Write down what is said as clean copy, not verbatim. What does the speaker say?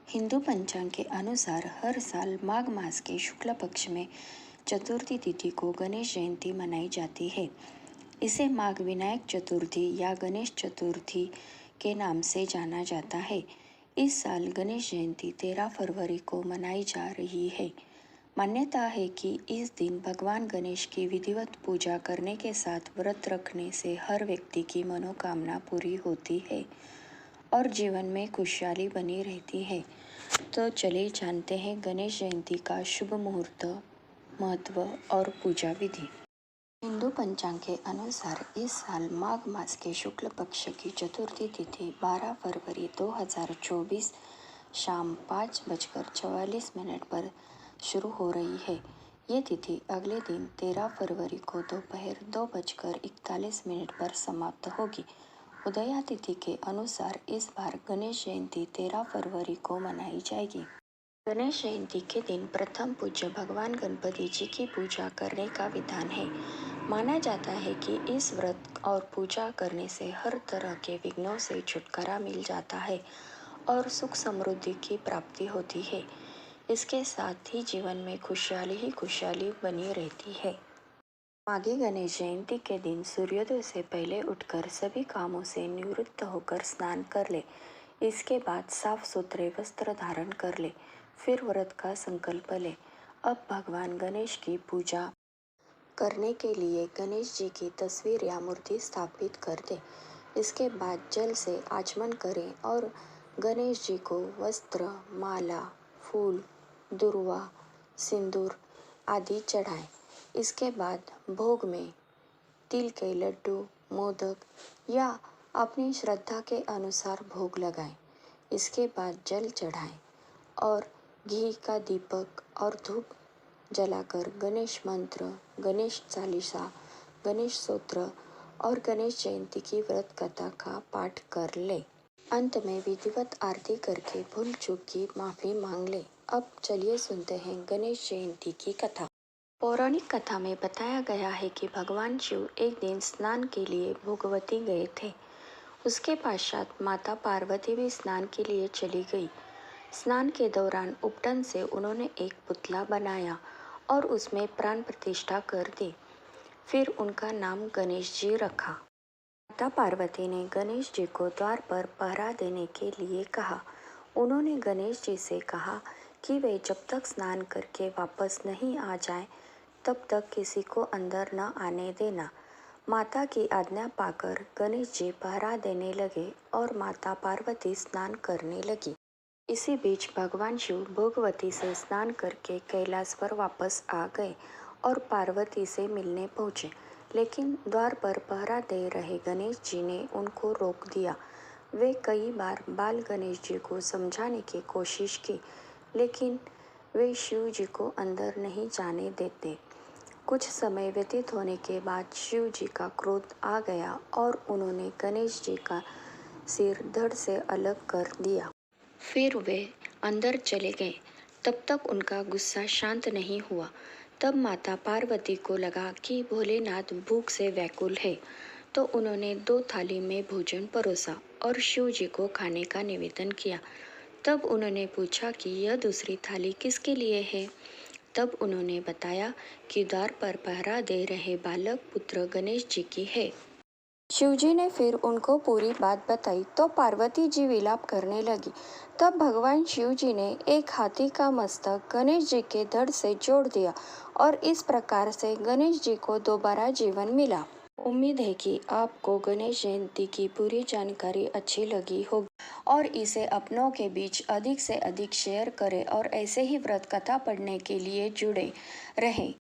हिंदू पंचांग के अनुसार हर साल माघ मास के शुक्ल पक्ष में चतुर्थी तिथि को गणेश जयंती मनाई जाती है। इसे माघ विनायक चतुर्थी या गणेश चतुर्थी के नाम से जाना जाता है। इस साल गणेश जयंती 13 फरवरी को मनाई जा रही है। मान्यता है कि इस दिन भगवान गणेश की विधिवत पूजा करने के साथ व्रत रखने से हर व्यक्ति की मनोकामना पूरी होती है और जीवन में खुशहाली बनी रहती है। तो चलिए जानते हैं गणेश जयंती का शुभ मुहूर्त, महत्व और पूजा विधि। हिंदू पंचांग के अनुसार इस साल माघ मास के शुक्ल पक्ष की चतुर्थी तिथि 12 फरवरी 2024 शाम 5:44 पर शुरू हो रही है। ये तिथि अगले दिन 13 फरवरी को दोपहर 2:41 पर समाप्त होगी। उदया तिथि के अनुसार इस बार गणेश जयंती 13 फरवरी को मनाई जाएगी। गणेश जयंती के दिन प्रथम पूज्य भगवान गणपति जी की पूजा करने का विधान है। माना जाता है कि इस व्रत और पूजा करने से हर तरह के विघ्नों से छुटकारा मिल जाता है और सुख समृद्धि की प्राप्ति होती है। इसके साथ ही जीवन में खुशहाली ही खुशहाली बनी रहती है। माघी गणेश जयंती के दिन सूर्योदय से पहले उठकर सभी कामों से निवृत्त होकर स्नान कर ले। इसके बाद साफ सुथरे वस्त्र धारण कर ले, फिर व्रत का संकल्प ले। अब भगवान गणेश की पूजा करने के लिए गणेश जी की तस्वीर या मूर्ति स्थापित कर दे। इसके बाद जल से आचमन करें और गणेश जी को वस्त्र, माला, फूल, दुर्वा, सिंदूर आदि चढ़ाएं। इसके बाद भोग में तिल के लड्डू, मोदक या अपनी श्रद्धा के अनुसार भोग लगाएं। इसके बाद जल चढ़ाएं और घी का दीपक और धूप जलाकर गणेश मंत्र, गणेश चालीसा, गणेश स्तोत्र और गणेश जयंती की व्रत कथा का पाठ कर ले। अंत में विधिवत आरती करके भूल चूक की माफी मांग ले। अब चलिए सुनते हैं गणेश जयंती की कथा। पौराणिक कथा में बताया गया है कि भगवान शिव एक दिन स्नान के लिए भोगवती गए थे। उसके पश्चात माता पार्वती भी स्नान के लिए चली गई। स्नान के दौरान उपटन से उन्होंने एक पुतला बनाया और उसमें प्राण प्रतिष्ठा कर दी। फिर उनका नाम गणेश जी रखा। माता पार्वती ने गणेश जी को द्वार पर पहरा देने के लिए कहा। उन्होंने गणेश जी से कहा कि वे जब तक स्नान करके वापस नहीं आ जाएं, तब तक किसी को अंदर न आने देना। माता की आज्ञा पाकर गणेश जी पहरा देने लगे और माता पार्वती स्नान करने लगी। इसी बीच भगवान शिव भोगवती से स्नान करके कैलाश पर वापस आ गए और पार्वती से मिलने पहुँचे, लेकिन द्वार पर पहरा दे रहे गणेश जी ने उनको रोक दिया। वे कई बार बाल गणेश जी को समझाने की कोशिश की, लेकिन वे शिव जी को अंदर नहीं जाने देते। कुछ समय व्यतीत होने के बाद शिव जी का क्रोध आ गया और उन्होंने गणेश जी का सिर धड़ से अलग कर दिया। फिर वे अंदर चले गए। तब तक उनका गुस्सा शांत नहीं हुआ। तब माता पार्वती को लगा कि भोलेनाथ भूख से व्याकुल है, तो उन्होंने 2 थाली में भोजन परोसा और शिव जी को खाने का निवेदन किया। तब उन्होंने पूछा कि यह दूसरी थाली किसके लिए है। तब उन्होंने बताया कि द्वार पर पहरा दे रहे बालक पुत्र गणेश जी की है। शिवजी ने फिर उनको पूरी बात बताई तो पार्वती जी विलाप करने लगी। तब भगवान शिव जी ने एक हाथी का मस्तक गणेश जी के धड़ से जोड़ दिया और इस प्रकार से गणेश जी को दोबारा जीवन मिला। उम्मीद है कि आपको गणेश जयंती की पूरी जानकारी अच्छी लगी होगी और इसे अपनों के बीच अधिक से अधिक शेयर करें और ऐसे ही व्रत कथा पढ़ने के लिए जुड़े रहें।